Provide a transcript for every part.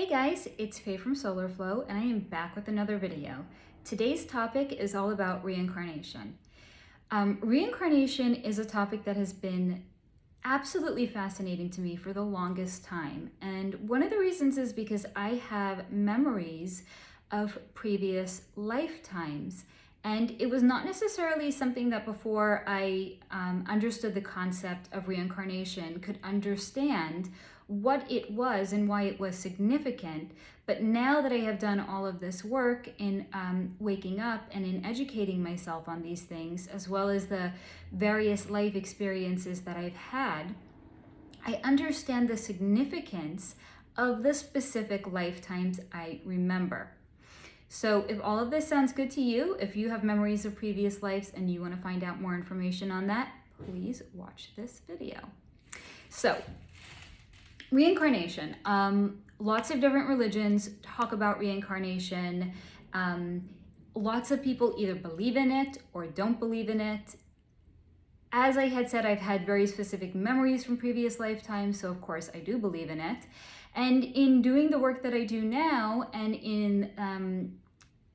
Hey guys, it's Faye from Solar Flow, and I am back with another video. Today's topic is all about reincarnation. Reincarnation is a topic that has been absolutely fascinating to me for the longest time. And one of the reasons is because I have memories of previous lifetimes. And it was not necessarily something that before I understood the concept of reincarnation could understand what it was and why it was significant. But now that I have done all of this work in waking up and in educating myself on these things, as well as the various life experiences that I've had, I understand the significance of the specific lifetimes I remember. So if all of this sounds good to you, if you have memories of previous lives and you want to find out more information on that, please watch this video. So, reincarnation. Lots of different religions talk about reincarnation. Lots of people either believe in it or don't believe in it. As I had said, I've had very specific memories from previous lifetimes, so of course I do believe in it. And in doing the work that I do now, and in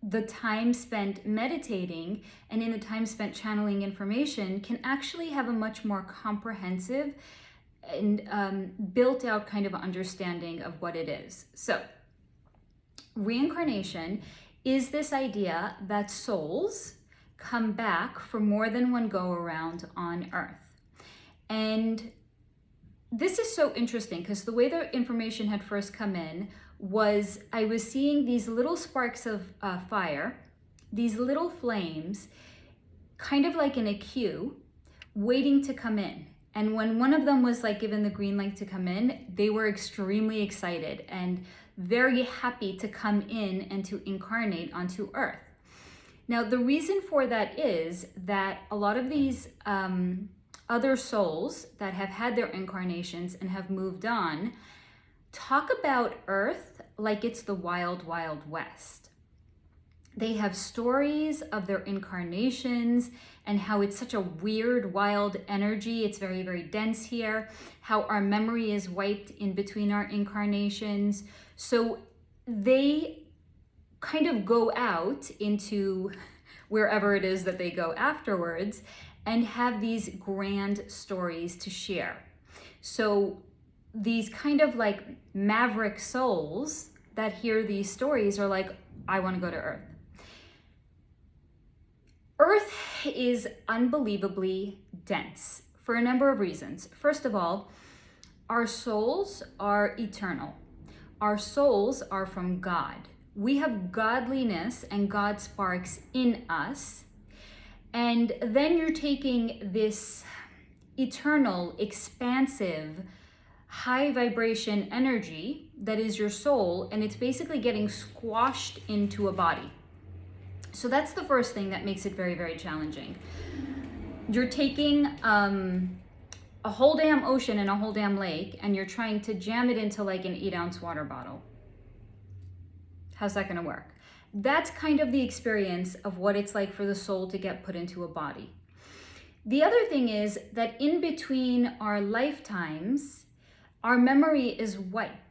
the time spent meditating and in the time spent channeling information, can actually have a much more comprehensive and built out kind of understanding of what it is. So, reincarnation is this idea that souls come back for more than one go around on Earth. And this is so interesting because the way the information had first come in was I was seeing these little sparks of fire, these little flames, kind of like in a queue, waiting to come in. And when one of them was like given the green light to come in, they were extremely excited and very happy to come in and to incarnate onto Earth. Now, the reason for that is that a lot of these other souls that have had their incarnations and have moved on talk about Earth like it's the wild, wild west. They have stories of their incarnations and how it's such a weird, wild energy. It's very, very dense here. How our memory is wiped in between our incarnations. So they kind of go out into wherever it is that they go afterwards and have these grand stories to share. So these kind of like maverick souls that hear these stories are like, I want to go to Earth. Earth is unbelievably dense for a number of reasons. First of all, our souls are eternal. Our souls are from God. We have godliness and God sparks in us. And then you're taking this eternal, expansive, high vibration energy that is your soul, and it's basically getting squashed into a body. So that's the first thing that makes it very, very challenging. You're taking a whole damn ocean and a whole damn lake, and you're trying to jam it into like an 8-ounce water bottle. How's that gonna work? That's kind of the experience of what it's like for the soul to get put into a body. The other thing is that in between our lifetimes, our memory is wiped.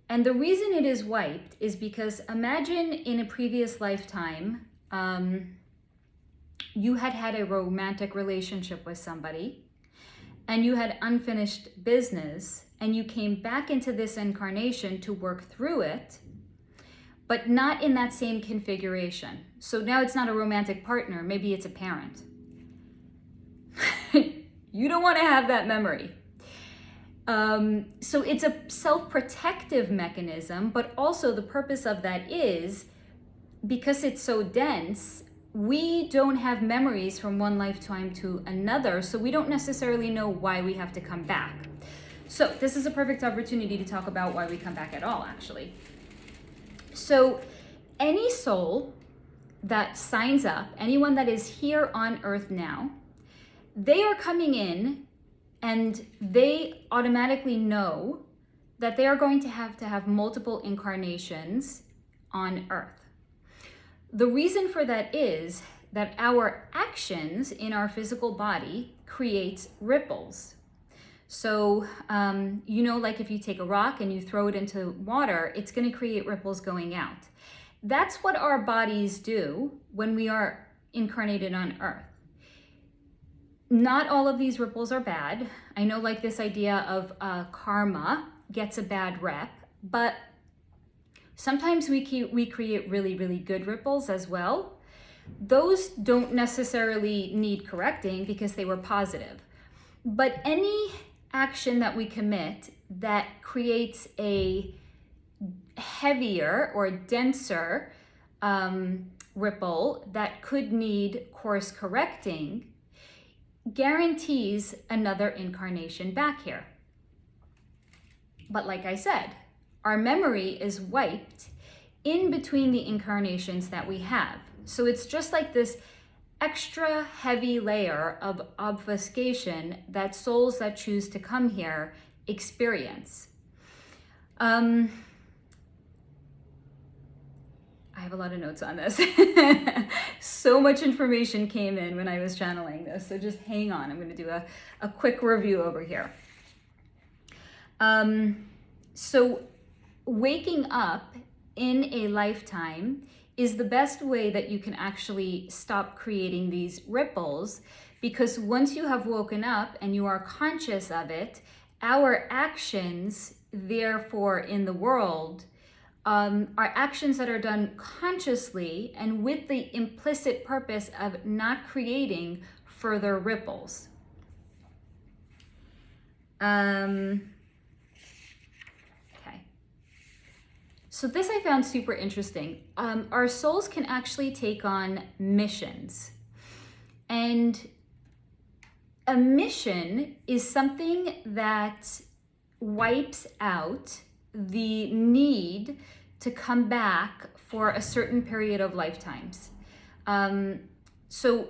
And the reason it is wiped is because imagine in a previous lifetime, you had had a romantic relationship with somebody and you had unfinished business and you came back into this incarnation to work through it, but not in that same configuration. So now it's not a romantic partner, maybe it's a parent. You don't want to have that memory. So it's a self-protective mechanism, but also the purpose of that is because it's so dense, we don't have memories from one lifetime to another, so we don't necessarily know why we have to come back. So this is a perfect opportunity to talk about why we come back at all, actually. So any soul that signs up, anyone that is here on Earth now, they are coming in and they automatically know that they are going to have multiple incarnations on Earth. The reason for that is that our actions in our physical body creates ripples. So, like if you take a rock and you throw it into water, it's going to create ripples going out. That's what our bodies do when we are incarnated on Earth. Not all of these ripples are bad. I know like this idea of karma gets a bad rep, but sometimes we create really, really good ripples as well. Those don't necessarily need correcting because they were positive. But any action that we commit that creates a heavier or denser ripple that could need course correcting guarantees another incarnation back here. But like I said, our memory is wiped in between the incarnations that we have. So it's just like this extra heavy layer of obfuscation that souls that choose to come here experience. I have a lot of notes on this. So much information came in when I was channeling this, so just hang on. I'm going to do a quick review over here. So waking up in a lifetime is the best way that you can actually stop creating these ripples, because once you have woken up and you are conscious of it, our actions, therefore, in the world, are actions that are done consciously and with the implicit purpose of not creating further ripples. So this I found super interesting. Our souls can actually take on missions. And a mission is something that wipes out the need to come back for a certain period of lifetimes. So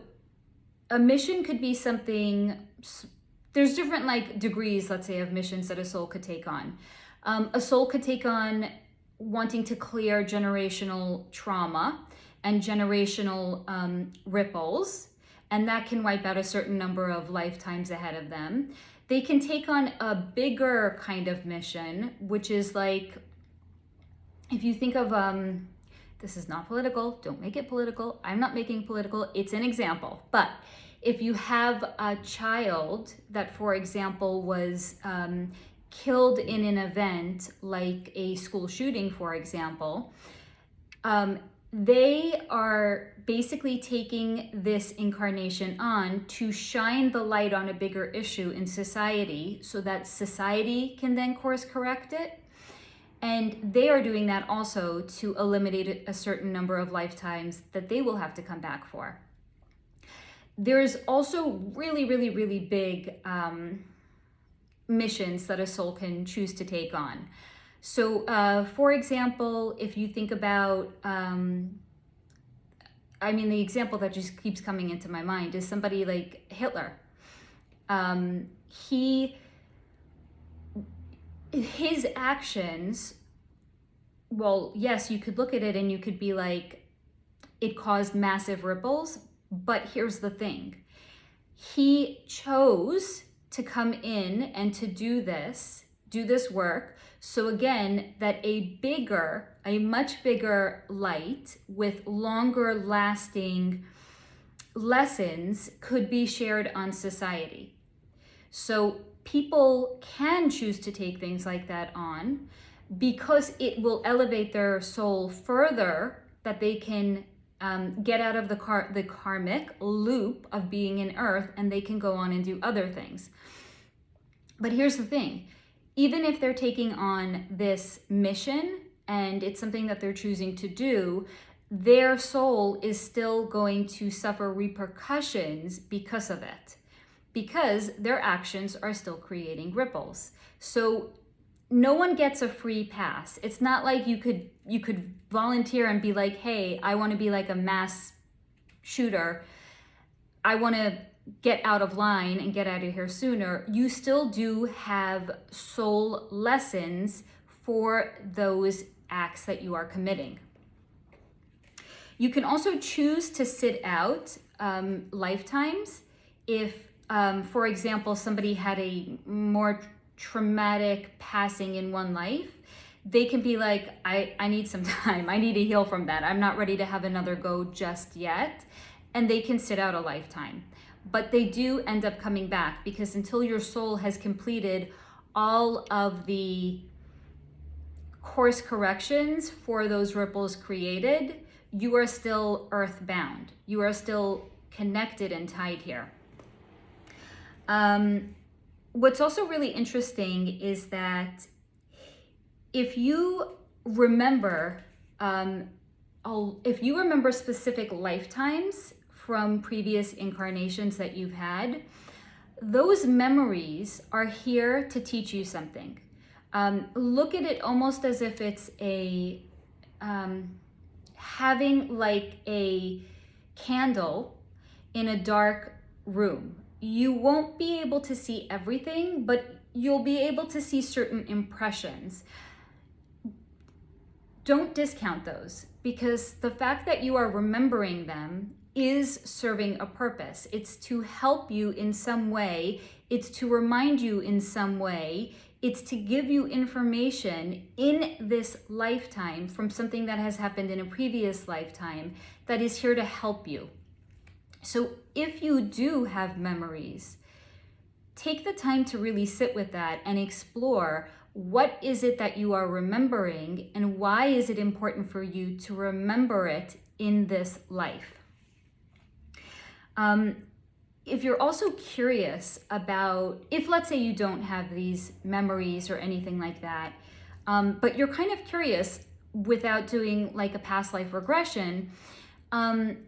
a mission could be something, there's different like degrees, let's say, of missions that a soul could take on. A soul could take on wanting to clear generational trauma and generational ripples, and that can wipe out a certain number of lifetimes ahead of them. They can take on a bigger kind of mission, which is like, if you think of, this is not political, don't make it political, I'm not making it political, it's an example. But if you have a child that, for example, was killed in an event like a school shooting, for example, they are basically taking this incarnation on to shine the light on a bigger issue in society so that society can then course correct it. And they are doing that also to eliminate a certain number of lifetimes that they will have to come back for. There's also really, really, really big missions that a soul can choose to take on. So, for example, if you think about, the example that just keeps coming into my mind is somebody like Hitler. His actions, well, yes, you could look at it and you could be like, it caused massive ripples, but here's the thing. He chose to come in and to do this work. So again, that a much bigger light with longer lasting lessons could be shared on society. So people can choose to take things like that on because it will elevate their soul further, that they can get out of the karmic loop of being in earth, and they can go on and do other things. But here's the thing, even if they're taking on this mission and it's something that they're choosing to do, their soul is still going to suffer repercussions because of it, because their actions are still creating ripples. So no one gets a free pass. It's not like you could volunteer and be like, hey, I want to be like a mass shooter. I want to get out of line and get out of here sooner. You still do have soul lessons for those acts that you are committing. You can also choose to sit out lifetimes if for example, somebody had a more traumatic passing in one life, they can be like, I need some time. I need to heal from that. I'm not ready to have another go just yet. And they can sit out a lifetime. But they do end up coming back, because until your soul has completed all of the course corrections for those ripples created, you are still earthbound. You are still connected and tied here. What's also really interesting is that if you remember, specific lifetimes from previous incarnations that you've had, those memories are here to teach you something. Look at it almost as if it's having like a candle in a dark room. You won't be able to see everything, but you'll be able to see certain impressions. Don't discount those, because the fact that you are remembering them is serving a purpose. It's to help you in some way. It's to remind you in some way. It's to give you information in this lifetime from something that has happened in a previous lifetime that is here to help you. So if you do have memories, take the time to really sit with that and explore, what is it that you are remembering, and why is it important for you to remember it in this life? If you're also curious about, if let's say you don't have these memories or anything like that, but you're kind of curious without doing like a past life regression,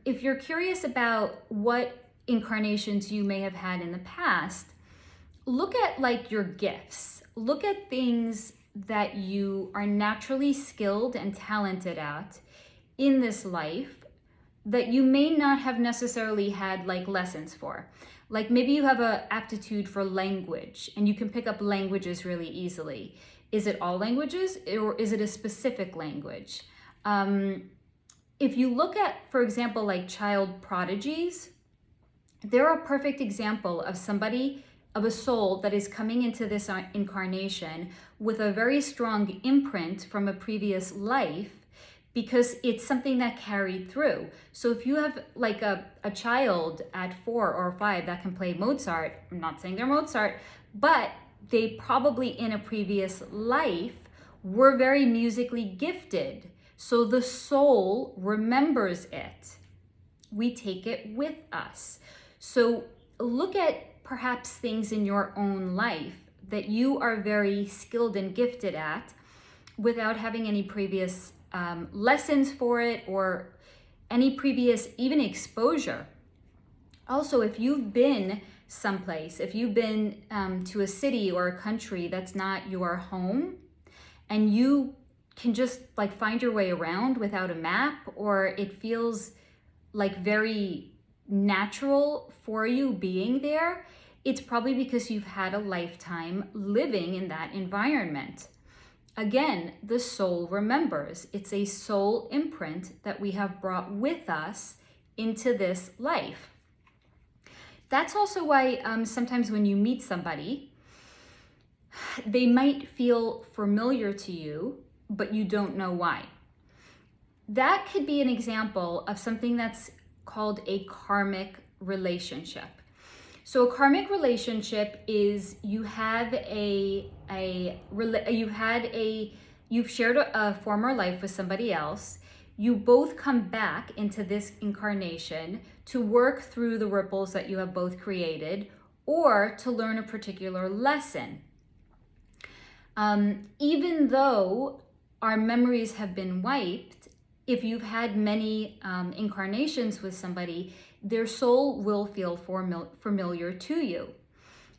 if you're curious about what incarnations you may have had in the past, look at like your gifts. Look at things that you are naturally skilled and talented at in this life that you may not have necessarily had like lessons for. Like maybe you have an aptitude for language and you can pick up languages really easily. Is it all languages, or is it a specific language? If you look at, for example, like child prodigies, they're a perfect example of somebody, of a soul that is coming into this incarnation with a very strong imprint from a previous life, because it's something that carried through. So if you have like a child at 4 or 5 that can play Mozart, I'm not saying they're Mozart, but they probably in a previous life were very musically gifted. So the soul remembers it. We take it with us. So look at perhaps things in your own life that you are very skilled and gifted at without having any previous lessons for it or any previous even exposure. Also, if you've been someplace, if you've been to a city or a country that's not your home, and you can just like find your way around without a map, or it feels like very natural for you being there, it's probably because you've had a lifetime living in that environment. Again, the soul remembers. It's a soul imprint that we have brought with us into this life. That's also why sometimes when you meet somebody, they might feel familiar to you, but you don't know why. That could be an example of something that's called a karmic relationship. So a karmic relationship is you've shared a former life with somebody else. You both come back into this incarnation to work through the ripples that you have both created, or to learn a particular lesson. Even though our memories have been wiped, if you've had many incarnations with somebody, their soul will feel familiar to you.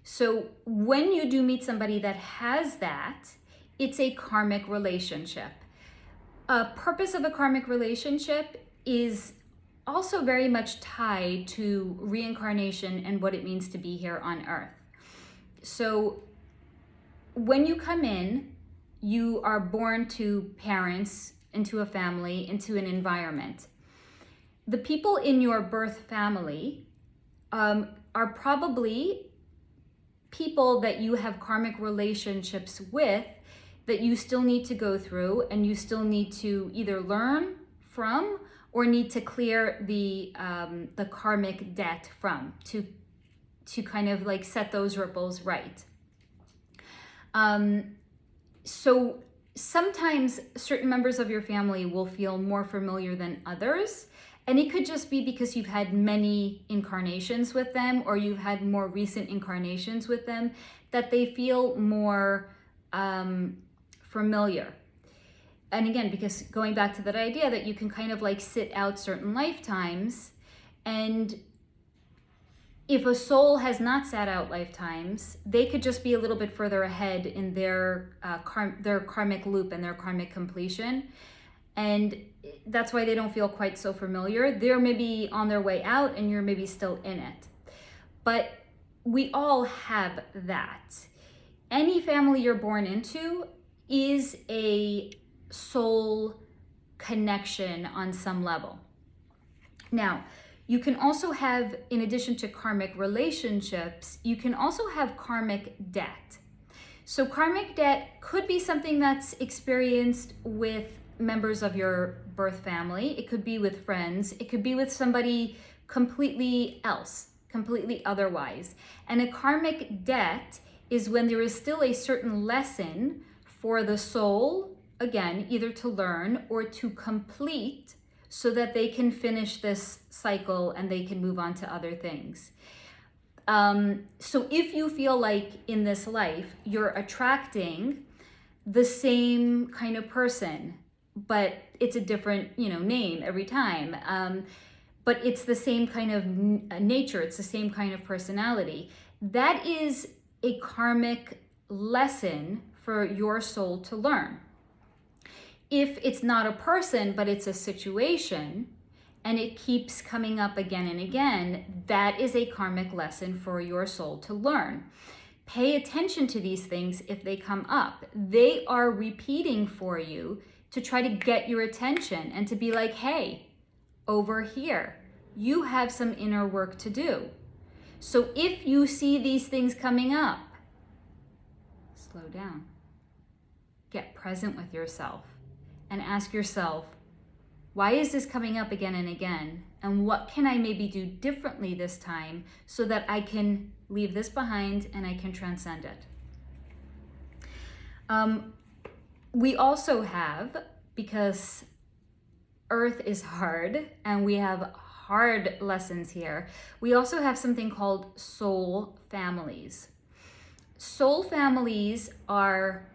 So when you do meet somebody that has that, it's a karmic relationship. A purpose of a karmic relationship is also very much tied to reincarnation and what it means to be here on Earth. So when you come in, you are born to parents, into a family, into an environment. The people in your birth family are probably people that you have karmic relationships with that you still need to go through, and you still need to either learn from or need to clear the karmic debt from, to kind of like set those ripples right. So sometimes certain members of your family will feel more familiar than others. And it could just be because you've had many incarnations with them, or you've had more recent incarnations with them, that they feel more familiar. And again, because going back to that idea that you can kind of like sit out certain lifetimes, and if a soul has not sat out lifetimes, they could just be a little bit further ahead in their karmic loop and their karmic completion. And that's why they don't feel quite so familiar. They're maybe on their way out and you're maybe still in it. But we all have that. Any family you're born into is a soul connection on some level. Now, you can also have, in addition to karmic relationships, you can also have karmic debt. So karmic debt could be something that's experienced with members of your birth family. It could be with friends. It could be with somebody completely else, completely otherwise. And a karmic debt is when there is still a certain lesson for the soul, again, either to learn or to complete, so that they can finish this cycle and they can move on to other things. So if you feel like in this life you're attracting the same kind of person, but it's a different, name every time, but it's the same kind of nature, it's the same kind of personality, that is a karmic lesson for your soul to learn. If it's not a person, but it's a situation, and it keeps coming up again and again, that is a karmic lesson for your soul to learn. Pay attention to these things if they come up. They are repeating for you to try to get your attention and to be like, hey, over here, you have some inner work to do. So if you see these things coming up, slow down. Get present with yourself. And ask yourself, why is this coming up again and again? And what can I maybe do differently this time so that I can leave this behind and I can transcend it? We also have, because Earth is hard and we have hard lessons here, we also have something called soul families. Soul families are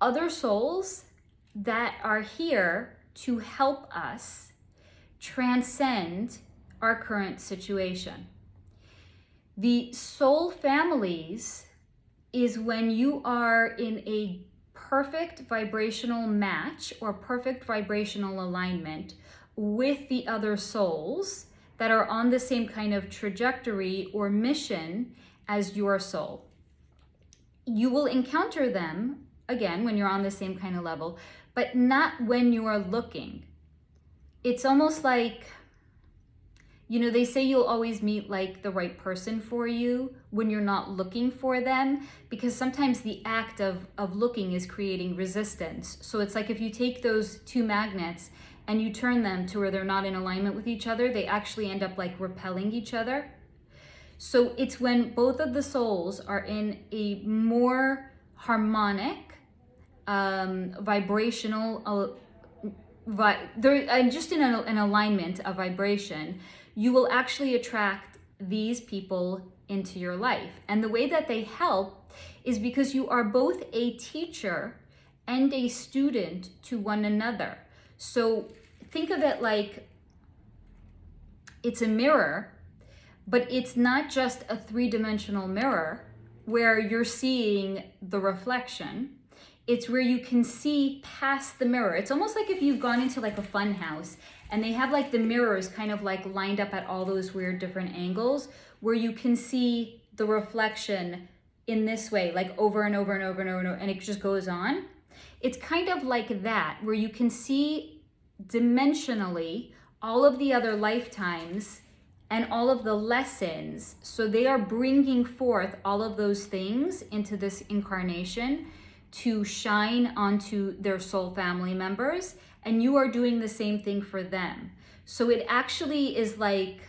other souls that are here to help us transcend our current situation. The soul families is when you are in a perfect vibrational match or perfect vibrational alignment with the other souls that are on the same kind of trajectory or mission as your soul. You will encounter them again, when you're on the same kind of level, but not when you are looking. It's almost like, they say you'll always meet like the right person for you when you're not looking for them, because sometimes the act of looking is creating resistance. So it's like if you take those two magnets and you turn them to where they're not in alignment with each other, they actually end up like repelling each other. So it's when both of the souls are in a more harmonic, vibrational, just in an alignment of vibration, you will actually attract these people into your life. And the way that they help is because you are both a teacher and a student to one another. So think of it like it's a mirror, but it's not just a three-dimensional mirror where you're seeing the reflection. It's where you can see past the mirror. It's almost like if you've gone into like a fun house and they have like the mirrors kind of like lined up at all those weird different angles where you can see the reflection in this way, like over and over and over and over and over, and it just goes on. It's kind of like that, where you can see dimensionally all of the other lifetimes and all of the lessons. So they are bringing forth all of those things into this incarnation to shine onto their soul family members, and you are doing the same thing for them. So it actually is like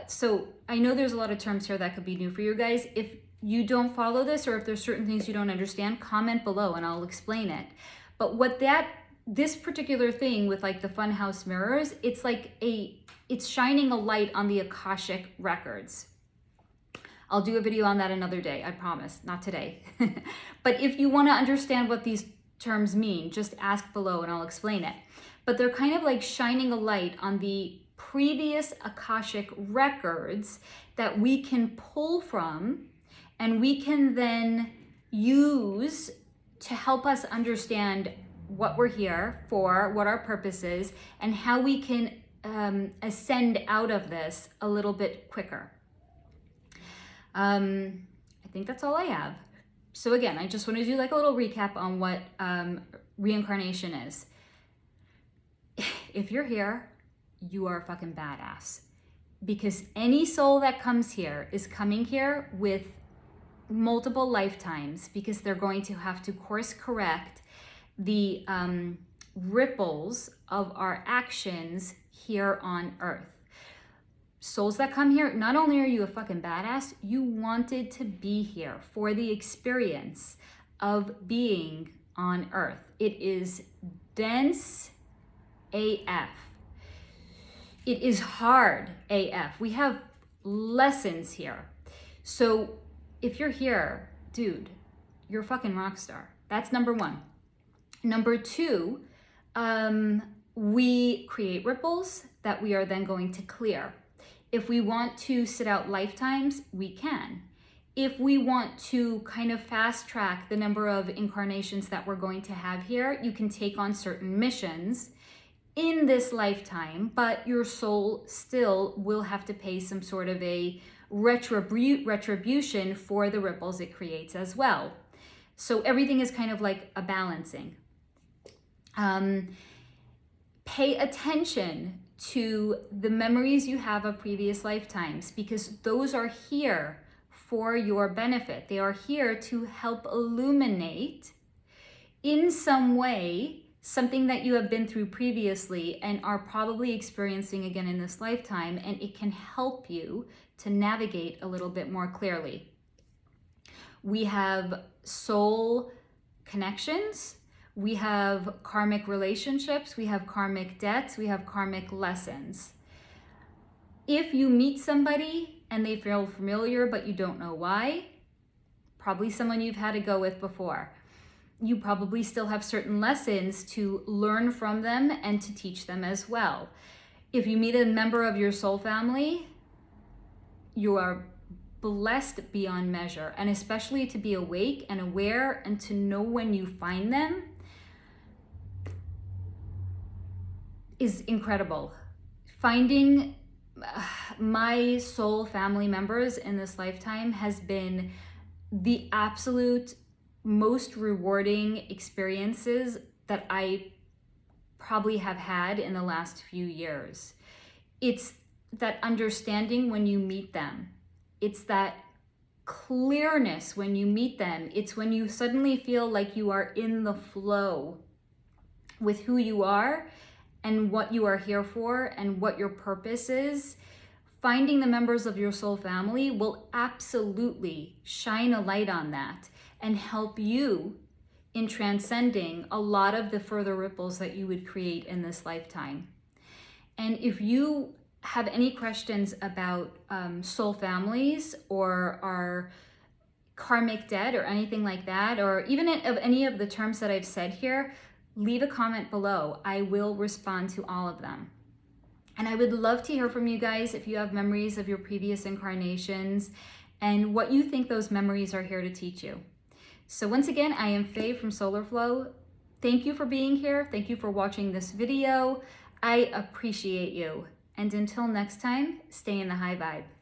so I know there's a lot of terms here that could be new for you guys. If you don't follow this, or if there's certain things you don't understand, comment below and I'll explain it. But what this particular thing with like the funhouse mirrors, it's like it's shining a light on the Akashic records. I'll do a video on that another day, I promise, not today. But if you want to understand what these terms mean, just ask below and I'll explain it. But they're kind of like shining a light on the previous Akashic records that we can pull from, and we can then use to help us understand what we're here for, what our purpose is, and how we can ascend out of this a little bit quicker. I think that's all I have. So again, I just want to do like a little recap on what reincarnation is. If you're here, you are a fucking badass, because any soul that comes here is coming here with multiple lifetimes, because they're going to have to course correct the ripples of our actions here on earth. Souls that come here, not only are you a fucking badass, you wanted to be here for the experience of being on earth. It is dense AF. It is hard AF. We have lessons here. So if you're here, dude, you're a fucking rock star. That's number one. Number two, we create ripples that we are then going to clear. If we want to sit out lifetimes, we can. If we want to kind of fast track the number of incarnations that we're going to have here, you can take on certain missions in this lifetime, but your soul still will have to pay some sort of a retribution for the ripples it creates as well. So everything is kind of like a balancing. Pay attention to the memories you have of previous lifetimes, because those are here for your benefit. They are here to help illuminate in some way something that you have been through previously and are probably experiencing again in this lifetime, and it can help you to navigate a little bit more clearly. We have soul connections, we have karmic relationships, we have karmic debts, we have karmic lessons. If you meet somebody and they feel familiar but you don't know why, probably someone you've had to go with before. You probably still have certain lessons to learn from them and to teach them as well. If you meet a member of your soul family, you are blessed beyond measure, and especially to be awake and aware and to know when you find them is incredible. Finding my soul family members in this lifetime has been the absolute most rewarding experiences that I probably have had in the last few years. It's that understanding when you meet them. It's that clearness when you meet them. It's when you suddenly feel like you are in the flow with who you are and what you are here for and what your purpose is. Finding the members of your soul family will absolutely shine a light on that and help you in transcending a lot of the further ripples that you would create in this lifetime. And if you have any questions about soul families or our karmic debt or anything like that, or even of any of the terms that I've said here, leave a comment below. I will respond to all of them. And I would love to hear from you guys if you have memories of your previous incarnations and what you think those memories are here to teach you. So once again, I am Faye from Solar Flow. Thank you for being here. Thank you for watching this video. I appreciate you. And until next time, stay in the high vibe.